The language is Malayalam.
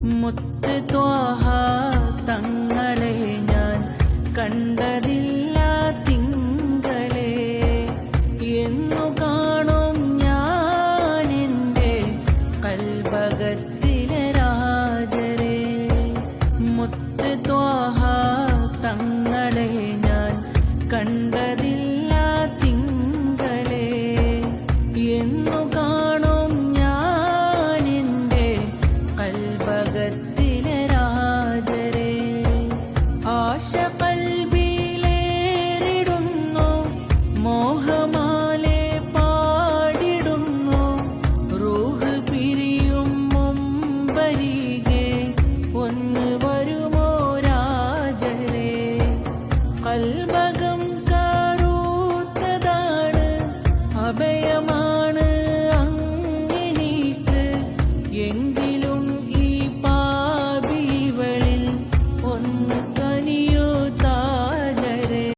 മുത്ത് ത്വാഹ തങ്ങളെ ഞാൻ കണ്ടതില്ല തിങ്കളെ. എന്നു കാണും ഞാൻ എൻ്റെ കൽബകത്തിലെ രാജരെ. മുത്ത് ത്വാഹ തങ്ങളെ ഞാൻ കണ്ടതില്ല തിങ്കളെ. എന്നു കാണും ഞാൻ എൻ്റെ കൽബകത്തിലെ രാജരെ. ആശ